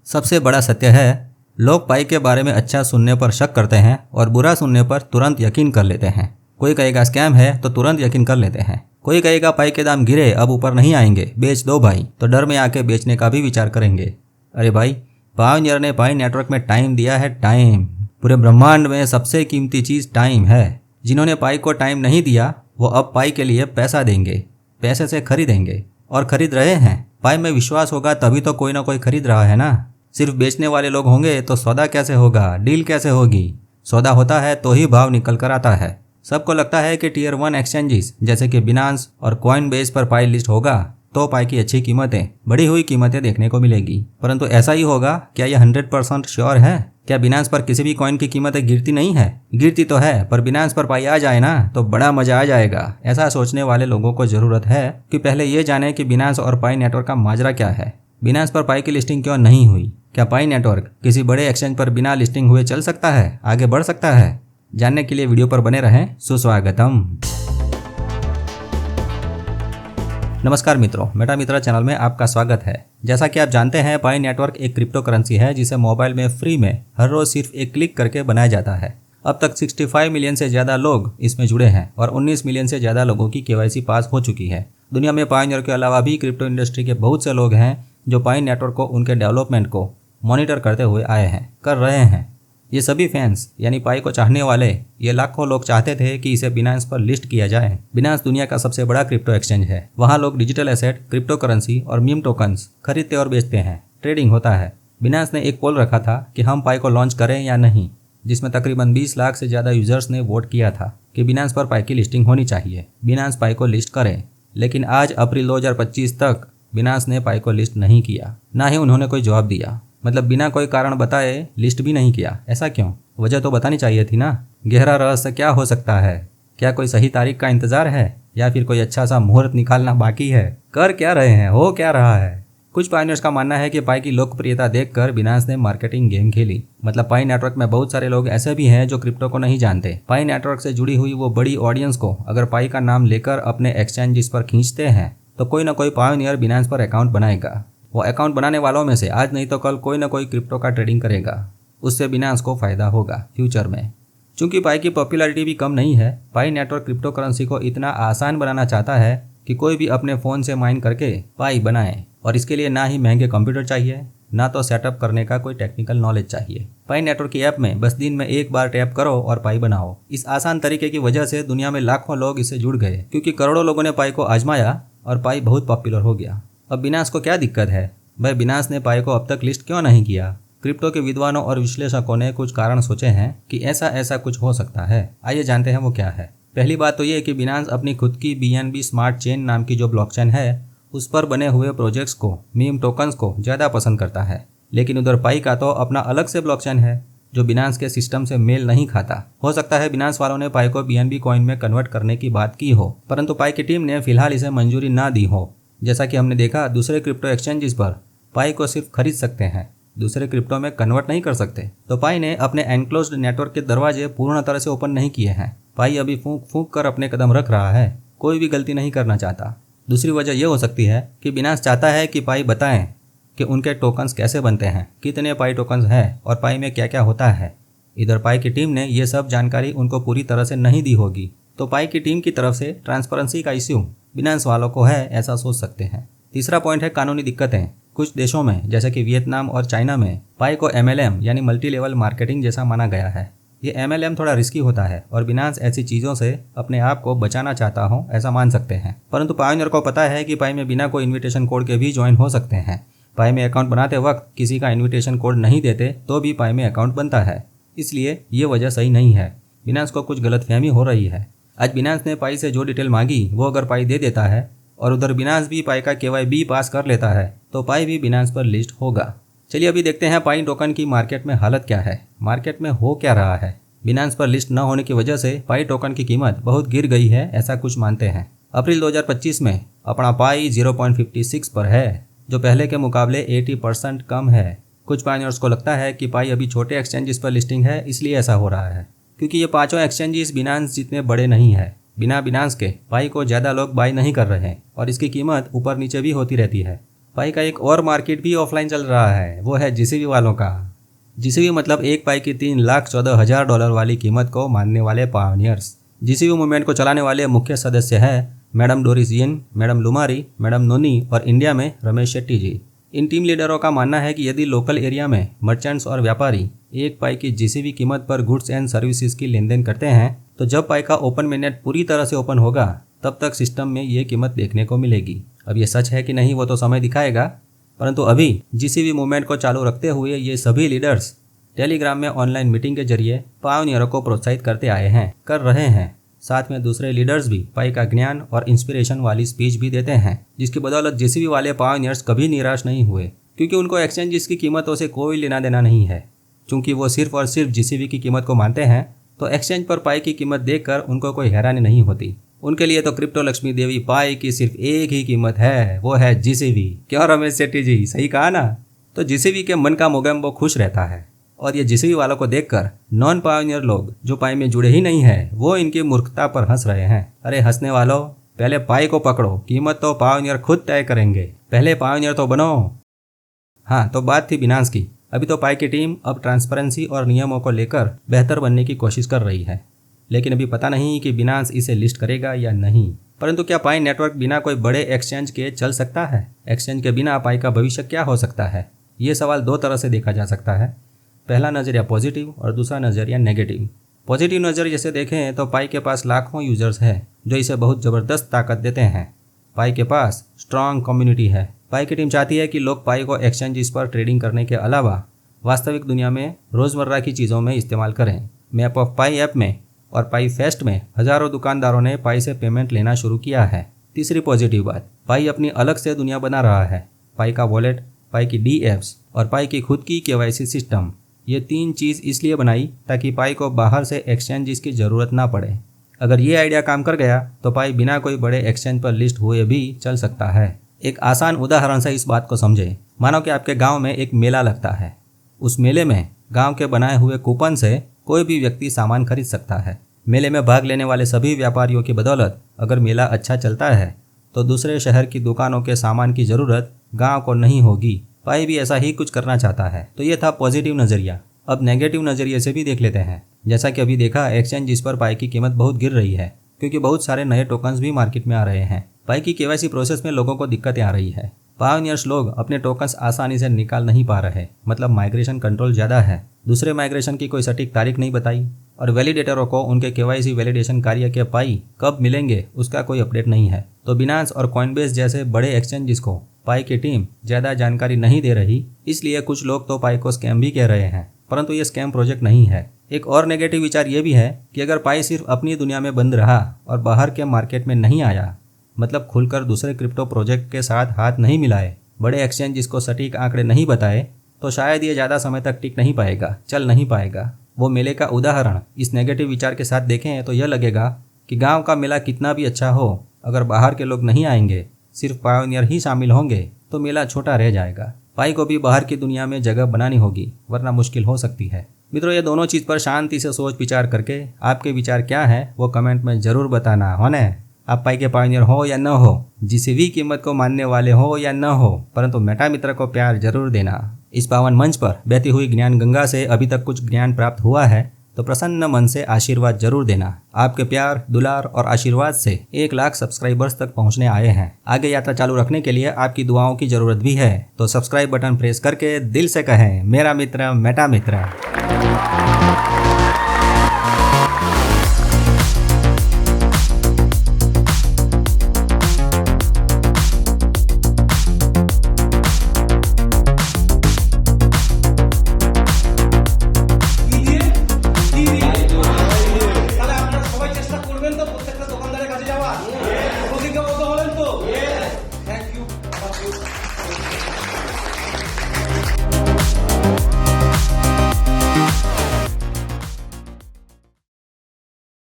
सबसे बड़ा सत्य है, लोग पाई के बारे में अच्छा सुनने पर शक करते हैं और बुरा सुनने पर तुरंत यकीन कर लेते हैं। कोई कहेगा स्कैम है तो तुरंत यकीन कर लेते हैं। कोई कहेगा पाई के दाम गिरे, अब ऊपर नहीं आएंगे, बेच दो भाई, तो डर में आके बेचने का भी विचार करेंगे। अरे भाई, पायोनियर ने पाई नेटवर्क में टाइम दिया है। टाइम पूरे ब्रह्मांड में सबसे कीमती चीज़ टाइम है। जिन्होंने पाई को टाइम नहीं दिया वो अब पाई के लिए पैसा देंगे, पैसे से खरीदेंगे और खरीद रहे हैं। पाई में विश्वास होगा तभी तो कोई ना कोई खरीद रहा है ना। सिर्फ बेचने वाले लोग होंगे तो सौदा कैसे होगा, डील कैसे होगी। सौदा होता है तो ही भाव निकल कर आता है। सबको लगता है कि टियर 1 एक्सचेंजेस जैसे कि बिनांस और कॉइनबेस पर पाई लिस्ट होगा तो पाई की अच्छी कीमतें, बढ़ी हुई कीमतें देखने को मिलेगी। परंतु ऐसा ही होगा क्या यह 100% श्योर है? क्या बिनांस पर किसी भी कॉइन की कीमतें गिरती नहीं है? गिरती तो है, पर बिनांस पर पाई आ जाए ना तो बड़ा मजा आ जाएगा। ऐसा सोचने वाले लोगों को जरूरत है कि पहले ये जाने कि बिनांस और पाई नेटवर्क का माजरा क्या है। बिनांस पर पाई की लिस्टिंग क्यों नहीं हुई? क्या पाई नेटवर्क किसी बड़े एक्सचेंज पर बिना लिस्टिंग हुए चल सकता है, आगे बढ़ सकता है? जानने के लिए वीडियो पर बने रहें। सुस्वागतम। नमस्कार मित्रों, मेटा मित्रा चैनल में आपका स्वागत है। जैसा कि आप जानते हैं, पाई नेटवर्क एक क्रिप्टो करेंसी है जिसे मोबाइल में फ्री में हर रोज सिर्फ एक क्लिक करके बनाया जाता है। अब तक 65 मिलियन से ज़्यादा लोग इसमें जुड़े हैं और 19 मिलियन से ज़्यादा लोगों की KYC पास हो चुकी है। दुनिया में पायोनियर के अलावा भी क्रिप्टो इंडस्ट्री के बहुत से लोग हैं जो पाई नेटवर्क को, उनके डेवलपमेंट को मॉनिटर करते हुए आए हैं, कर रहे हैं। ये सभी फैंस यानी पाई को चाहने वाले, ये लाखों लोग चाहते थे कि इसे बिनांस पर लिस्ट किया जाए। बिनांस दुनिया का सबसे बड़ा क्रिप्टो एक्सचेंज है। वहाँ लोग डिजिटल एसेट, क्रिप्टो करेंसी और मीम टोकन्स खरीदते और बेचते हैं, ट्रेडिंग होता है। बिनांस ने एक पोल रखा था कि हम पाई को लॉन्च करें या नहीं, जिसमें तकरीबन 20 लाख से ज़्यादा यूजर्स ने वोट किया था कि बिनांस पर पाई की लिस्टिंग होनी चाहिए, बिनांस पाई को लिस्ट करें। लेकिन आज अप्रैल 2025 तक बिनांस ने पाई को लिस्ट नहीं किया, ना ही उन्होंने कोई जवाब दिया। मतलब बिना कोई कारण बताए लिस्ट भी नहीं किया। ऐसा क्यों? वजह तो बतानी चाहिए थी ना। गहरा रहस्य क्या हो सकता है? क्या कोई सही तारीख का इंतजार है या फिर कोई अच्छा सा मुहूर्त निकालना बाकी है? कर क्या रहे हैं, हो क्या रहा है? कुछ पाइनियर्स का मानना है कि पाई की लोकप्रियता देखकर बिनांस ने मार्केटिंग गेम खेली। मतलब पाई नेटवर्क में बहुत सारे लोग ऐसे भी हैं जो क्रिप्टो को नहीं जानते। पाई नेटवर्क से जुड़ी हुई वो बड़ी ऑडियंस को अगर पाई का नाम लेकर अपने एक्सचेंजेस पर खींचते हैं तो कोई ना कोई पायोनियर बिनांस पर अकाउंट बनाएगा। वो अकाउंट बनाने वालों में से आज नहीं तो कल कोई ना कोई क्रिप्टो का ट्रेडिंग करेगा। उससे बिनांस को फायदा होगा फ्यूचर में। चूंकि पाई की पॉपुलैरिटी भी कम नहीं है, पाई नेटवर्क क्रिप्टो करेंसी को इतना आसान बनाना चाहता है कि कोई भी अपने फ़ोन से माइन करके पाई बनाए। और इसके लिए ना ही महंगे कंप्यूटर चाहिए, ना तो सेटअप करने का कोई टेक्निकल नॉलेज चाहिए। पाई नेटवर्क की ऐप में बस दिन में एक बार टैप करो और पाई बनाओ। इस आसान तरीके की वजह से दुनिया में लाखों लोग इससे जुड़ गए, क्योंकि करोड़ों लोगों ने पाई को आजमाया और पाई बहुत पॉपुलर हो गया। अब बिनांस को क्या दिक्कत है? भाई, बिनांस ने पाई को अब तक लिस्ट क्यों नहीं किया? क्रिप्टो के विद्वानों और विश्लेषकों ने कुछ कारण सोचे हैं कि ऐसा कुछ हो सकता है। आइए जानते हैं वो क्या है। पहली बात तो ये कि बिनांस अपनी खुद की BNB स्मार्ट चेन नाम की जो ब्लॉकचेन है उस पर बने हुए प्रोजेक्ट्स को, मीम टोकन्स को ज़्यादा पसंद करता है। लेकिन उधर पाई का तो अपना अलग से ब्लॉकचेन है जो बिनांस के सिस्टम से मेल नहीं खाता। हो सकता है बिनांस वालों ने पाई को BNB कॉइन में कन्वर्ट करने की बात की हो, परंतु पाई की टीम ने फिलहाल इसे मंजूरी ना दी हो। जैसा कि हमने देखा, दूसरे क्रिप्टो एक्सचेंजेस पर पाई को सिर्फ खरीद सकते हैं, दूसरे क्रिप्टो में कन्वर्ट नहीं कर सकते। तो पाई ने अपने एनक्लोज्ड नेटवर्क के दरवाजे पूर्ण तरह से ओपन नहीं किए हैं। पाई अभी फूंक फूंक कर अपने कदम रख रहा है, कोई भी गलती नहीं करना चाहता। दूसरी वजह यह हो सकती है कि बिनांस चाहता है कि पाई बताएं कि उनके टोकन्स कैसे बनते हैं, कितने पाई टोकन्स हैं और पाई में क्या क्या होता है। इधर पाई की टीम ने ये सब जानकारी उनको पूरी तरह से नहीं दी होगी, तो पाई की टीम की तरफ से ट्रांसपेरेंसी का इश्यू बिनांस वालों को है, ऐसा सोच सकते हैं। तीसरा पॉइंट है कानूनी दिक्कतें। कुछ देशों में जैसे कि वियतनाम और चाइना में पाई को MLM यानी मल्टी लेवल मार्केटिंग जैसा माना गया है। ये MLM थोड़ा रिस्की होता है और बिनांस ऐसी चीज़ों से अपने आप को बचाना चाहता हो, ऐसा मान सकते हैं। परंतु पायोनियर को पता है कि पाई में बिना कोई इन्विटेशन कोड के भी ज्वाइन हो सकते हैं। पाई में अकाउंट बनाते वक्त किसी का इन्विटेशन कोड नहीं देते तो भी पाई में अकाउंट बनता है। इसलिए ये वजह सही नहीं है। बिनांस को कुछ गलतफहमी हो रही है। आज बिनांस ने पाई से जो डिटेल मांगी वो अगर पाई दे देता है और उधर बिनांस भी पाई का KYB पास कर लेता है तो पाई भी बिनांस पर लिस्ट होगा। चलिए अभी देखते हैं पाई टोकन की मार्केट में हालत क्या है, मार्केट में हो क्या रहा है। बिनांस पर लिस्ट न होने की वजह से पाई टोकन की कीमत बहुत गिर गई है, ऐसा कुछ मानते हैं। अप्रैल 2025 में अपना पाई 0.56 पर है, जो पहले के मुकाबले 80% कम है। कुछ पाइनियर्स को लगता है कि पाई अभी छोटे एक्सचेंजेस पर लिस्टिंग है, इसलिए ऐसा हो रहा है, क्योंकि ये पांचों एक्सचेंजेस बिनांस जितने बड़े नहीं है। बिना बिनांस के पाई को ज़्यादा लोग बाई नहीं कर रहे हैं और इसकी कीमत ऊपर नीचे भी होती रहती है। पाई का एक और मार्केट भी ऑफलाइन चल रहा है, वो है जीसीबी वालों का। जीसीबी मतलब एक पाई की $3,14,000 वाली कीमत को मानने वाले पायोनियर्स। जीसीबी मूवमेंट को चलाने वाले मुख्य सदस्य हैं मैडम डोरिस यिन, मैडम लुमारी, मैडम नोनी और इंडिया में रमेश शेट्टी जी। इन टीम लीडरों का मानना है कि यदि लोकल एरिया में मर्चेंट्स और व्यापारी एक पाई की जीसीबी कीमत पर गुड्स एंड सर्विसेज की लेन देन करते हैं तो जब पाई का ओपन मेननेट पूरी तरह से ओपन होगा तब तक सिस्टम में ये कीमत देखने को मिलेगी। अब ये सच है कि नहीं वो तो समय दिखाएगा, परंतु अभी जीसीबी मूवमेंट को चालू रखते हुए ये सभी लीडर्स टेलीग्राम में ऑनलाइन मीटिंग के जरिए पायोनियरों को प्रोत्साहित करते आए हैं, कर रहे हैं। साथ में दूसरे लीडर्स भी पाई का ज्ञान और इंस्पिरेशन वाली स्पीच भी देते हैं, जिसकी बदौलत जीसीबी वाले पायोनियर्स कभी निराश नहीं हुए, क्योंकि उनको एक्सचेंजेस की कीमतों से कोई लेना देना नहीं है। चूंकि वो सिर्फ और सिर्फ जीसीबी की कीमत को मानते हैं तो एक्सचेंज पर पाई की कीमत देखकर उनको कोई हैरानी नहीं होती। उनके लिए तो क्रिप्टो लक्ष्मी देवी पाई की सिर्फ एक ही कीमत है, वो है जीसीबी। क्यों रमेश शेट्टी जी, सही कहा ना? तो जीसीबी के मन का मोगेम्बो खुश रहता है और ये जीसीबी वालों को देखकर नॉन पायोनियर लोग जो पाई में जुड़े ही नहीं है वो इनकी मूर्खता पर हंस रहे हैं। अरे हंसने वालों, पहले पाई को पकड़ो, कीमत तो पायोनियर खुद तय करेंगे, पहले पायोनियर तो बनो। हाँ, तो बात थी बिनांस की। अभी तो पाई की टीम अब ट्रांसपेरेंसी और नियमों को लेकर बेहतर बनने की कोशिश कर रही है, लेकिन अभी पता नहीं कि बिनांस इसे लिस्ट करेगा या नहीं। परंतु क्या पाई नेटवर्क बिना कोई बड़े एक्सचेंज के चल सकता है? एक्सचेंज के बिना पाई का भविष्य क्या हो सकता है? ये सवाल दो तरह से देखा जा सकता है। पहला नज़रिया पॉजिटिव और दूसरा नज़रिया नेगेटिव। पॉजिटिव नज़रिए से देखें तो पाई के पास लाखों यूजर्स हैं जो इसे बहुत ज़बरदस्त ताकत देते हैं। पाई के पास स्ट्रांग कम्युनिटी है। पाई की टीम चाहती है कि लोग पाई को एक्सचेंजेस पर ट्रेडिंग करने के अलावा वास्तविक दुनिया में रोज़मर्रा की चीज़ों में इस्तेमाल करें। मैप ऑफ पाई ऐप में और पाई फेस्ट में हज़ारों दुकानदारों ने पाई से पेमेंट लेना शुरू किया है। तीसरी पॉजिटिव बात, पाई अपनी अलग से दुनिया बना रहा है। पाई का वॉलेट, पाई की डी एप्स और पाई की खुद की केवाईसी सिस्टम, ये तीन चीज़ इसलिए बनाई ताकि पाई को बाहर से एक्सचेंजेस की ज़रूरत ना पड़े। अगर ये आइडिया काम कर गया तो पाई बिना कोई बड़े एक्सचेंज पर लिस्ट हुए भी चल सकता है। एक आसान उदाहरण से इस बात को समझें। मानो कि आपके गांव में एक मेला लगता है। उस मेले में गांव के बनाए हुए कूपन से कोई भी व्यक्ति सामान खरीद सकता है। मेले में भाग लेने वाले सभी व्यापारियों की बदौलत अगर मेला अच्छा चलता है तो दूसरे शहर की दुकानों के सामान की ज़रूरत गाँव को नहीं होगी। पाई भी ऐसा ही कुछ करना चाहता है। तो ये था पॉजिटिव नज़रिया। अब नेगेटिव नज़रिए से भी देख लेते हैं। जैसा कि अभी देखा, एक्सचेंज जिस पर पाई की कीमत बहुत गिर रही है क्योंकि बहुत सारे नए टोकन्स भी मार्केट में आ रहे हैं। पाई की केवाईसी प्रोसेस में लोगों को दिक्कतें आ रही है। पायोनियर्स लोग अपने टोकन्स आसानी से निकाल नहीं पा रहे, मतलब माइग्रेशन कंट्रोल ज़्यादा है। दूसरे माइग्रेशन की कोई सटीक तारीख नहीं बताई और वैलिडेटरों को उनके केवाईसी वैलिडेशन कार्य के पाई कब मिलेंगे उसका कोई अपडेट नहीं है। तो बिनांस और कॉइनबेस जैसे बड़े एक्सचेंजेस को पाई की टीम ज़्यादा जानकारी नहीं दे रही, इसलिए कुछ लोग तो पाई को स्कैम भी कह रहे हैं, परंतु ये स्कैम प्रोजेक्ट नहीं है। एक और नेगेटिव विचार ये भी है कि अगर पाई सिर्फ अपनी दुनिया में बंद रहा और बाहर के मार्केट में नहीं आया, मतलब खुलकर दूसरे क्रिप्टो प्रोजेक्ट के साथ हाथ नहीं मिलाए, बड़े एक्सचेंज जिसको सटीक आंकड़े नहीं बताए, तो शायद ये ज़्यादा समय तक टिक नहीं पाएगा, चल नहीं पाएगा। वो मेले का उदाहरण इस नेगेटिव विचार के साथ देखें तो यह लगेगा कि गांव का मेला कितना भी अच्छा हो, अगर बाहर के लोग नहीं आएंगे, सिर्फ पायोनियर ही शामिल होंगे, तो मेला छोटा रह जाएगा। पाई को भी बाहर की दुनिया में जगह बनानी होगी, वरना मुश्किल हो सकती है। मित्रों, ये दोनों चीज़ पर शांति से सोच विचार करके आपके विचार क्या है वो कमेंट में ज़रूर बताना हो न। आप पाई के पायोनियर हो या न हो, जीसीबी कीमत को मानने वाले हो या न हो, परंतु मेटा मित्र को प्यार जरूर देना। इस पावन मंच पर बहती हुई ज्ञान गंगा से अभी तक कुछ ज्ञान प्राप्त हुआ है तो प्रसन्न मन से आशीर्वाद जरूर देना। आपके प्यार, दुलार और आशीर्वाद से 1 लाख सब्सक्राइबर्स तक पहुंचने आए हैं। आगे यात्रा चालू रखने के लिए आपकी दुआओं की जरूरत भी है, तो सब्सक्राइब बटन प्रेस करके दिल से कहें, मेरा मित्र मेटा मित्र।